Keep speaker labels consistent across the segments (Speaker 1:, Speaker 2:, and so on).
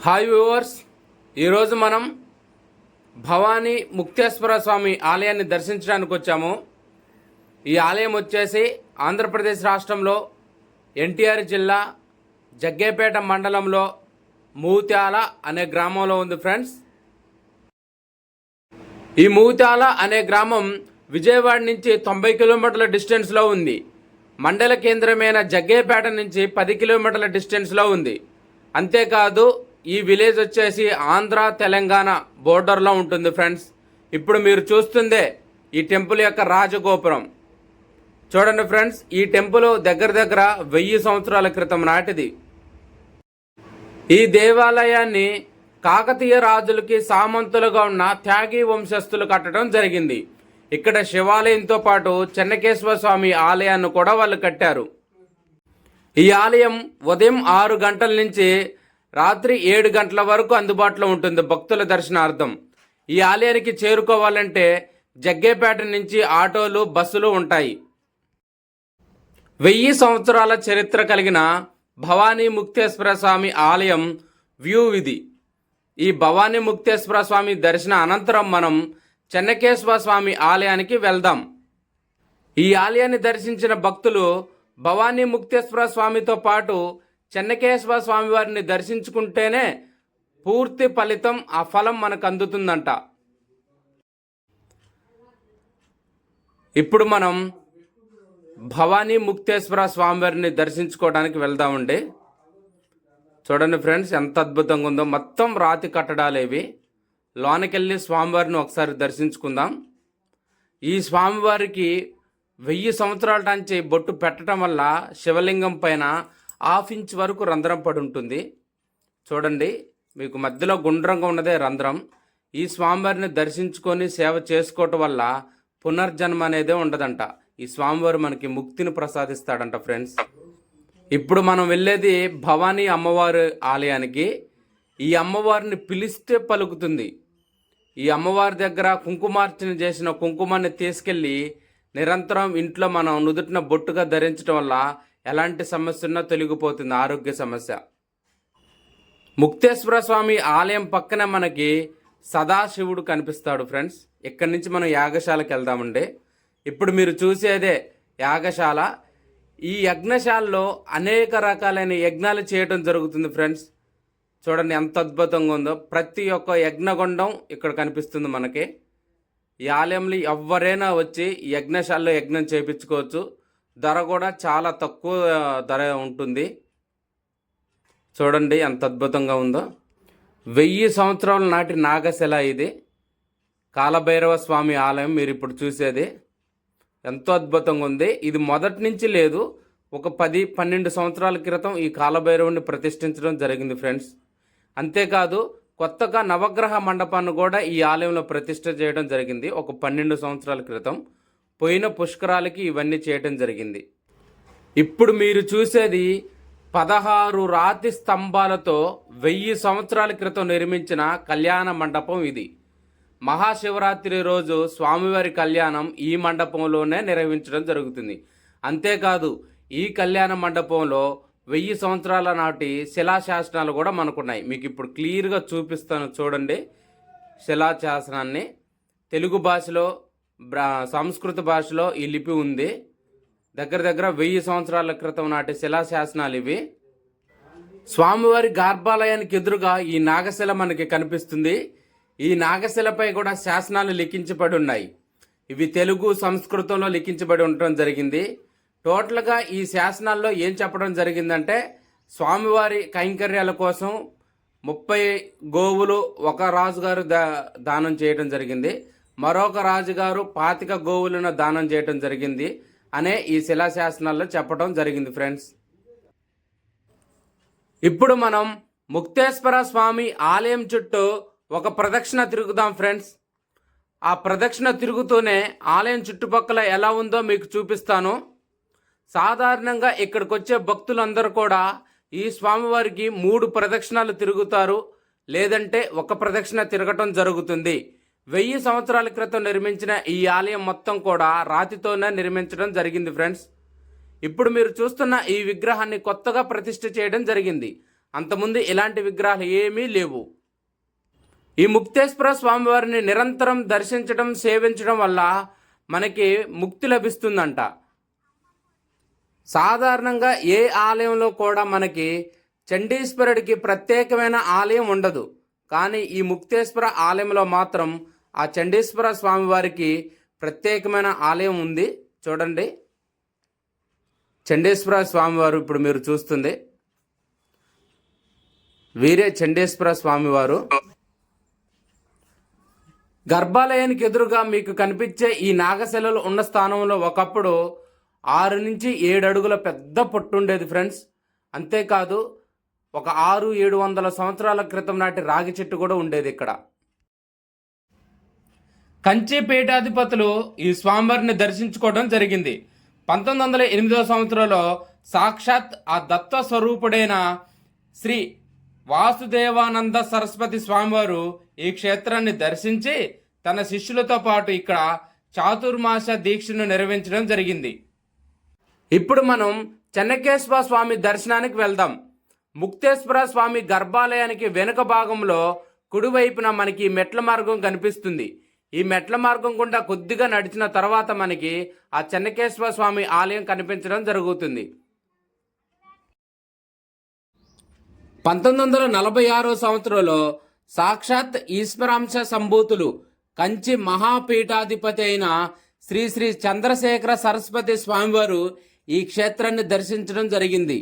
Speaker 1: Hi viewers, ఈరోజు మనం భవానీ ముక్తేశ్వర స్వామి ఆలయాన్ని దర్శించడానికి వచ్చాము. ఈ ఆలయం వచ్చేసి ఆంధ్రప్రదేశ్ రాష్ట్రంలో ఎన్టీఆర్ జిల్లా జగ్గేపేట మండలంలో మూత్యాల అనే గ్రామంలో ఉంది ఫ్రెండ్స్. ఈ మూత్యాల అనే గ్రామం విజయవాడ నుంచి 90 కిలోమీటర్ల డిస్టెన్స్లో ఉంది. మండల కేంద్రమైన జగ్గేపేట నుంచి 10 కిలోమీటర్ల డిస్టెన్స్లో ఉంది. అంతేకాదు ఈ విలేజ్ వచ్చేసి ఆంధ్ర తెలంగాణ బోర్డర్లో ఉంటుంది ఫ్రెండ్స్. ఇప్పుడు మీరు చూస్తుందే ఈ టెంపుల్ యొక్క రాజగోపురం చూడండి ఫ్రెండ్స్. ఈ టెంపుల్ దగ్గర 1000 సంవత్సరాల క్రితం నాటిది. ఈ దేవాలయాన్ని కాకతీయ రాజులకి సామంతులుగా ఉన్న త్యాగి వంశస్థులు కట్టడం జరిగింది. ఇక్కడ శివాలయంతో పాటు చెన్నకేశ్వర స్వామి ఆలయాన్ని కూడా వాళ్ళు కట్టారు. ఈ ఆలయం ఉదయం 6 గంటల నుంచి రాత్రి 7 గంటల వరకు అందుబాటులో ఉంటుంది భక్తుల దర్శనార్థం. ఈ ఆలయానికి చేరుకోవాలంటే జగ్గేపేట నుంచి ఆటోలు, బస్సులు ఉంటాయి. 1000 సంవత్సరాల చరిత్ర కలిగిన భవానీ ముక్తేశ్వర స్వామి ఆలయం వ్యూ ఇది. ఈ భవానీ ముక్తేశ్వర స్వామి దర్శన అనంతరం మనం చెన్నకేశ్వర స్వామి ఆలయానికి వెళ్దాం. ఈ ఆలయాన్ని దర్శించిన భక్తులు భవానీ ముక్తేశ్వర స్వామితో పాటు చెన్నకేశ్వర స్వామి వారిని దర్శించుకుంటేనే పూర్తి ఫలితం, ఆ ఫలం మనకు అందుతుందంట. ఇప్పుడు మనం భవానీ ముక్తేశ్వర స్వామివారిని దర్శించుకోవడానికి వెళ్దామండి. చూడండి ఫ్రెండ్స్, ఎంత అద్భుతంగా ఉందో. మొత్తం రాతి కట్టడాలేవి. లోనకెళ్ళి స్వామివారిని ఒకసారి దర్శించుకుందాం. ఈ స్వామివారికి 1000 సంవత్సరాల నుంచి బొట్టు పెట్టడం వల్ల శివలింగం పైన 1/2 ఇంచ్ వరకు రంధ్రం పడి ఉంటుంది. చూడండి, మీకు మధ్యలో గుండ్రంగా ఉన్నదే రంధ్రం. ఈ స్వామివారిని దర్శించుకొని సేవ చేసుకోవటం వల్ల పునర్జన్మ అనేదే ఉండదంట. ఈ స్వామివారు మనకి ముక్తిని ప్రసాదిస్తాడంట ఫ్రెండ్స్. ఇప్పుడు మనం వెళ్ళేది భవానీ అమ్మవారి ఆలయానికి. ఈ అమ్మవారిని పిలిస్తే పలుకుతుంది. ఈ అమ్మవారి దగ్గర కుంకుమార్చన చేసిన కుంకుమాన్ని తీసుకెళ్ళి నిరంతరం ఇంట్లో మనం నుదుటిన బొట్టుగా ధరించడం వల్ల ఎలాంటి సమస్య ఉన్నా తొలగిపోతుంది, ఆరోగ్య సమస్య. ముక్తేశ్వర స్వామి ఆలయం పక్కన మనకి సదాశివుడు కనిపిస్తాడు ఫ్రెండ్స్. ఇక్కడి నుంచి మనం యాగశాలకు వెళ్దామండి. ఇప్పుడు మీరు చూసేదే యాగశాల. ఈ యజ్ఞశాలలో అనేక రకాలైన యజ్ఞాలు చేయడం జరుగుతుంది ఫ్రెండ్స్. చూడండి ఎంత అద్భుతంగా ఉందో. ప్రతి ఒక్క యజ్ఞగుండం ఇక్కడ కనిపిస్తుంది మనకి. ఈ ఆలయంలో ఎవరైనా వచ్చి యజ్ఞశాలలో యజ్ఞం చేయించుకోవచ్చు. ధర కూడా చాలా తక్కువ ధర ఉంటుంది. చూడండి ఎంత అద్భుతంగా ఉందో. 1000 సంవత్సరాల నాటి నాగశిల ఇది. కాలభైరవ స్వామి ఆలయం మీరు ఇప్పుడు చూసేది ఎంతో అద్భుతంగా ఉంది. ఇది మొదటి నుంచి లేదు, ఒక 10-12 సంవత్సరాల క్రితం ఈ కాలభైరవుని ప్రతిష్ఠించడం జరిగింది ఫ్రెండ్స్. అంతేకాదు కొత్తగా నవగ్రహ మండపాన్ని కూడా ఈ ఆలయంలో ప్రతిష్ఠ చేయడం జరిగింది ఒక 12 సంవత్సరాల క్రితం. పోయిన పుష్కరాలకి ఇవన్నీ చేయడం జరిగింది. ఇప్పుడు మీరు చూసేది 16 రాతి స్తంభాలతో 1000 సంవత్సరాల క్రితం నిర్మించిన కళ్యాణ మండపం ఇది. మహాశివరాత్రి రోజు స్వామివారి కళ్యాణం ఈ మండపంలోనే నిర్వహించడం జరుగుతుంది. అంతేకాదు ఈ కళ్యాణ మండపంలో 1000 సంవత్సరాల నాటి శిలాశాసనాలు కూడా మనకున్నాయి. మీకు ఇప్పుడు క్లియర్గా చూపిస్తాను చూడండి. శిలాశాసనాన్ని తెలుగు భాషలో, సంస్కృత భాషలో ఈ లిపి ఉంది. దగ్గర 1000 సంవత్సరాల క్రితం నాటి శిలాశాసనాలు ఇవి. స్వామివారి గర్భాలయానికి ఎదురుగా ఈ నాగశిల మనకి కనిపిస్తుంది. ఈ నాగశిలపై కూడా శాసనాలు లిఖించబడి ఉన్నాయి. ఇవి తెలుగు, సంస్కృతంలో లిఖించబడి ఉండటం జరిగింది. టోటల్గా ఈ శాసనాల్లో ఏం చెప్పడం జరిగిందంటే, స్వామివారి కైంకర్యాల కోసం 30 గోవులు ఒక రాజుగారు దానం చేయడం జరిగింది. మరొక రాజుగారు 25 గోవులను దానం చేయడం జరిగింది అనే ఈ శిలాశాసనాల్లో చెప్పడం జరిగింది ఫ్రెండ్స్. ఇప్పుడు మనం ముక్తేశ్వర స్వామి ఆలయం చుట్టూ ఒక ప్రదక్షిణ తిరుగుదాం ఫ్రెండ్స్. ఆ ప్రదక్షిణ తిరుగుతూనే ఆలయం చుట్టుపక్కల ఎలా ఉందో మీకు చూపిస్తాను. సాధారణంగా ఇక్కడికి వచ్చే భక్తులందరూ కూడా ఈ స్వామివారికి 3 ప్రదక్షిణాలు తిరుగుతారు, లేదంటే ఒక ప్రదక్షిణ తిరగటం జరుగుతుంది. 1000 సంవత్సరాల క్రితం నిర్మించిన ఈ ఆలయం మొత్తం కూడా రాతితోనే నిర్మించడం జరిగింది ఫ్రెండ్స్. ఇప్పుడు మీరు చూస్తున్న ఈ విగ్రహాన్ని కొత్తగా ప్రతిష్ఠ చేయడం జరిగింది. అంతకుముందు ఇలాంటి విగ్రహాలు ఏమీ లేవు. ఈ ముక్తేశ్వర స్వామివారిని నిరంతరం దర్శించడం, సేవించడం వల్ల మనకి ముక్తి లభిస్తుందంట. సాధారణంగా ఏ ఆలయంలో కూడా మనకి చండీశ్వరుడికి ప్రత్యేకమైన ఆలయం ఉండదు. కానీ ఈ ముక్తేశ్వర ఆలయంలో మాత్రం ఆ చండీశ్వర స్వామివారికి ప్రత్యేకమైన ఆలయం ఉంది. చూడండి, చండీశ్వర స్వామివారు ఇప్పుడు మీరు చూస్తుంది వీరే చండీశ్వర స్వామివారు. గర్భాలయానికి ఎదురుగా మీకు కనిపించే ఈ నాగశిలలు ఉన్న స్థానంలో ఒకప్పుడు 6 నుంచి 7 అడుగుల పెద్ద పొట్టు ఉండేది ఫ్రెండ్స్. అంతేకాదు ఒక 600-700 సంవత్సరాల క్రితం నాటి రాగి చెట్టు కూడా ఉండేది ఇక్కడ. కంచి పీఠాధిపతులు ఈ స్వామివారిని దర్శించుకోవడం జరిగింది. 1908వ సంవత్సరంలో సాక్షాత్ ఆ దత్త స్వరూపుడైన శ్రీ వాసుదేవానంద సరస్వతి స్వామివారు ఈ క్షేత్రాన్ని దర్శించి తన శిష్యులతో పాటు ఇక్కడ చాతుర్మాస దీక్షను నిర్వహించడం జరిగింది. ఇప్పుడు మనం చెన్నకేశ్వర స్వామి దర్శనానికి వెళ్దాం. ముక్తేశ్వర స్వామి గర్భాలయానికి వెనుక భాగంలో కుడివైపున మనకి మెట్ల మార్గం కనిపిస్తుంది. ఈ మెట్ల మార్గం గుండా కొద్దిగా నడిచిన తర్వాత మనకి ఆ చెన్నకేశ్వర స్వామి ఆలయం కనిపించడం జరుగుతుంది. 1946వ సంవత్సరంలో సాక్షాత్ ఈశ్వరాంశ సంభూతులు కంచి మహాపీఠాధిపతి అయిన శ్రీ శ్రీ చంద్రశేఖర సరస్వతి స్వామివారు ఈ క్షేత్రాన్ని దర్శించడం జరిగింది.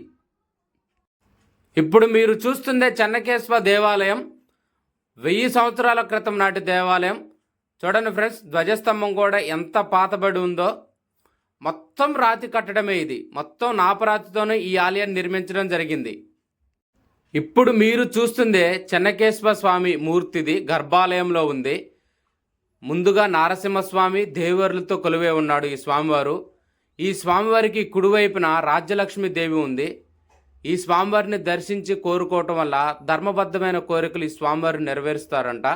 Speaker 1: ఇప్పుడు మీరు చూస్తుందే చెన్నకేశ్వర దేవాలయం. 1000 సంవత్సరాల క్రితం నాటి దేవాలయం. చూడండి ఫ్రెండ్స్, ధ్వజస్తంభం కూడా ఎంత పాతబడి ఉందో. మొత్తం రాతి కట్టడమే ఇది. మొత్తం నాపరాతితోనే ఈ ఆలయాన్ని నిర్మించడం జరిగింది. ఇప్పుడు మీరు చూస్తుందే చెన్నకేశ్వర స్వామి మూర్తిది గర్భాలయంలో ఉంది. ముందుగా నారసింహస్వామి దేవరులతో కొలువే ఉన్నాడు ఈ స్వామివారు. ఈ స్వామివారికి కుడివైపున రాజ్యలక్ష్మి దేవి ఉంది. ఈ స్వామివారిని దర్శించి కోరుకోవటం వల్ల ధర్మబద్ధమైన కోరికలు ఈ స్వామివారు నెరవేరుస్తారంట.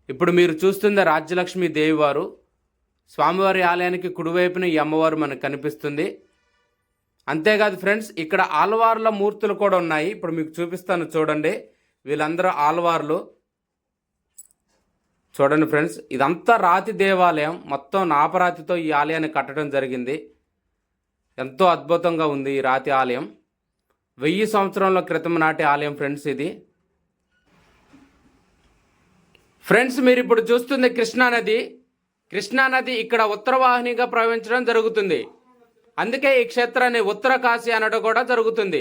Speaker 1: ఇప్పుడు మీరు చూస్తుంది రాజ్యలక్ష్మి దేవి వారు. స్వామివారి ఆలయానికి కుడివైపున ఈ అమ్మవారు మనకు కనిపిస్తుంది. అంతేకాదు ఫ్రెండ్స్, ఇక్కడ ఆల్వార్ల మూర్తులు కూడా ఉన్నాయి. ఇప్పుడు మీకు చూపిస్తాను చూడండి. వీళ్ళందరూ ఆల్వార్లు. చూడండి ఫ్రెండ్స్, ఇదంతా రాతి దేవాలయం. మొత్తం నాపరాతితో ఈ ఆలయాన్ని కట్టడం జరిగింది. ఎంతో అద్భుతంగా ఉంది ఈ రాతి ఆలయం. 1000 సంవత్సరాల క్రితం నాటి ఆలయం ఫ్రెండ్స్ ఇది. ఫ్రెండ్స్, మీరు ఇప్పుడు చూస్తుంది కృష్ణానది. కృష్ణానది ఇక్కడ ఉత్తరవాహినిగా ప్రవహించడం జరుగుతుంది. అందుకే ఈ క్షేత్రాన్ని ఉత్తర కాశీ అనడం కూడా జరుగుతుంది.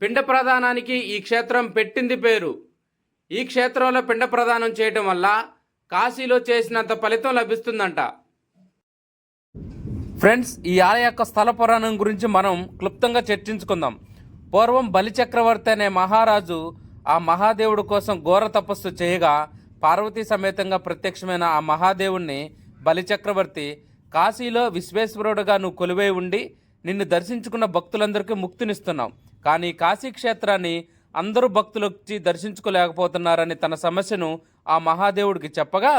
Speaker 1: పిండ ప్రదానానికి ఈ క్షేత్రం పెట్టింది పేరు. ఈ క్షేత్రంలో పిండ ప్రదానం చేయడం వల్ల కాశీలో చేసినంత ఫలితం లభిస్తుందంట. ఫ్రెండ్స్, ఈ ఆలయ యొక్క స్థల పురాణం గురించి మనం క్లుప్తంగా చర్చించుకుందాం. పూర్వం బలిచక్రవర్తి అనే మహారాజు ఆ మహాదేవుడు కోసం ఘోర తపస్సు చేయగా పార్వతీ సమేతంగా ప్రత్యక్షమైన ఆ మహాదేవుణ్ణి బలిచక్రవర్తి, కాశీలో విశ్వేశ్వరుడుగా నువ్వు కొలువై ఉండి నిన్ను దర్శించుకున్న భక్తులందరికీ ముక్తినిస్తున్నావు, కానీ కాశీ క్షేత్రాన్ని అందరూ భక్తులు వచ్చి దర్శించుకోలేకపోతున్నారని తన సమస్యను ఆ మహాదేవుడికి చెప్పగా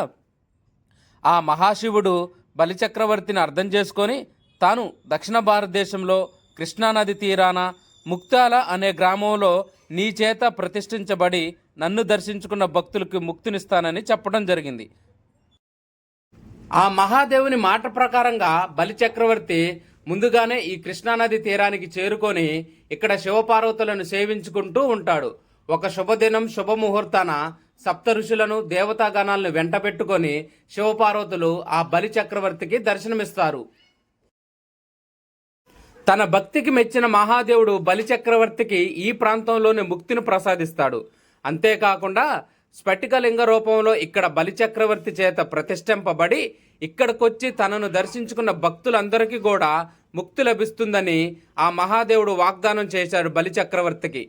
Speaker 1: ఆ మహాశివుడు బలిచక్రవర్తిని అర్థం చేసుకొని తాను దక్షిణ భారతదేశంలో కృష్ణానది తీరాన ముక్తాల అనే గ్రామంలో నీ చేత ప్రతిష్ఠించబడి నన్ను దర్శించుకున్న భక్తులకు ముక్తినిస్తానని చెప్పడం జరిగింది. ఆ మహాదేవుని మాట ప్రకారంగా బలిచక్రవర్తి ముందుగానే ఈ కృష్ణానది తీరానికి చేరుకొని ఇక్కడ శివపార్వతులను సేవించుకుంటూ ఉంటాడు. ఒక శుభదినం శుభముహూర్తాన సప్త ఋషులను దేవతాగణాలను వెంట పెట్టుకొని శివపార్వతులు ఆ బలిచక్రవర్తికి దర్శనమిస్తారు. తన భక్తికి మెచ్చిన మహాదేవుడు బలిచక్రవర్తికి ఈ ప్రాంతంలోని ముక్తిని ప్రసాదిస్తాడు. అంతేకాకుండా స్ఫటికలింగ రూపంలో ఇక్కడ బలిచక్రవర్తి చేత ప్రతిష్ఠింపబడి ఇక్కడికొచ్చి తనను దర్శించుకున్న భక్తులందరికీ కూడా ముక్తి లభిస్తుందని ఆ మహాదేవుడు వాగ్దానం చేశాడు బలిచక్రవర్తికి.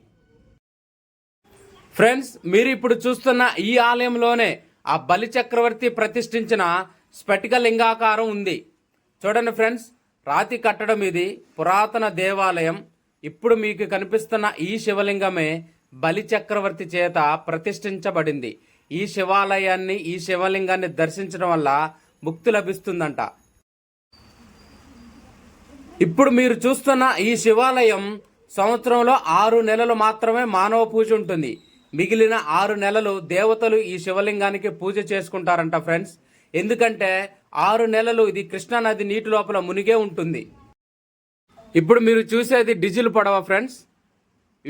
Speaker 1: ఫ్రెండ్స్, మీరు ఇప్పుడు చూస్తున్న ఈ ఆలయంలోనే ఆ బలిచక్రవర్తి ప్రతిష్ఠించిన స్ఫటికలింగాకారం ఉంది. చూడండి ఫ్రెండ్స్, రాతి కట్టడం ఇది పురాతన దేవాలయం. ఇప్పుడు మీకు కనిపిస్తున్న ఈ శివలింగమే బలిచక్రవర్తి చేత ప్రతిష్ఠించబడింది. ఈ శివాలయాన్ని, ఈ శివలింగాన్ని దర్శించడం వల్ల ముక్తి లభిస్తుందంట. ఇప్పుడు మీరు చూస్తున్న ఈ శివాలయం సంవత్సరంలో 6 నెలలు మాత్రమే మానవ పూజ ఉంటుంది. మిగిలిన 6 నెలలు దేవతలు ఈ శివలింగానికి పూజ చేసుకుంటారంట ఫ్రెండ్స్. ఎందుకంటే 6 నెలలు ఇది కృష్ణానది నీటి లోపల మునిగే ఉంటుంది. ఇప్పుడు మీరు చూసేది డీజిల్ పడవ ఫ్రెండ్స్.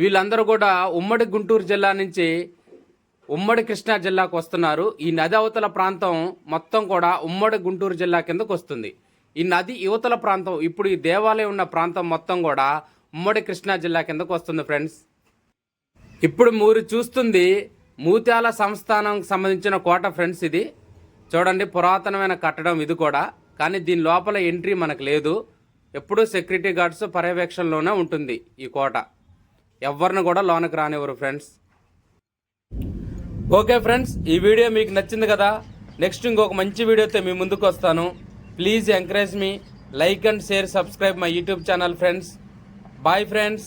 Speaker 1: వీళ్ళందరూ కూడా ఉమ్మడి గుంటూరు జిల్లా నుంచి ఉమ్మడి కృష్ణా జిల్లాకు వస్తున్నారు. ఈ నది అవతల ప్రాంతం మొత్తం కూడా ఉమ్మడి గుంటూరు జిల్లా కిందకు వస్తుంది. ఈ నది యువతల ప్రాంతం, ఇప్పుడు ఈ దేవాలయం ఉన్న ప్రాంతం మొత్తం కూడా ఉమ్మడి కృష్ణా జిల్లా కిందకు వస్తుంది ఫ్రెండ్స్. ఇప్పుడు మీరు చూస్తుంది ముత్యాల సంస్థానంకి సంబంధించిన కోట ఫ్రెండ్స్. ఇది చూడండి, పురాతనమైన కట్టడం ఇది కూడా. కానీ దీని లోపల ఎంట్రీ మనకు లేదు. ఎప్పుడూ సెక్యూరిటీ గార్డ్స్ పర్యవేక్షణలోనే ఉంటుంది ఈ కోట. ఎవరిని కూడా లోనకి రానివ్వరు ఫ్రెండ్స్. ఓకే ఫ్రెండ్స్, ఈ వీడియో మీకు నచ్చింది కదా. నెక్స్ట్ ఇంకొక మంచి వీడియోతో మీ ముందుకు వస్తాను. ప్లీజ్ ఎంకరేజ్ మీ, like and share, subscribe my YouTube channel friends. Bye friends.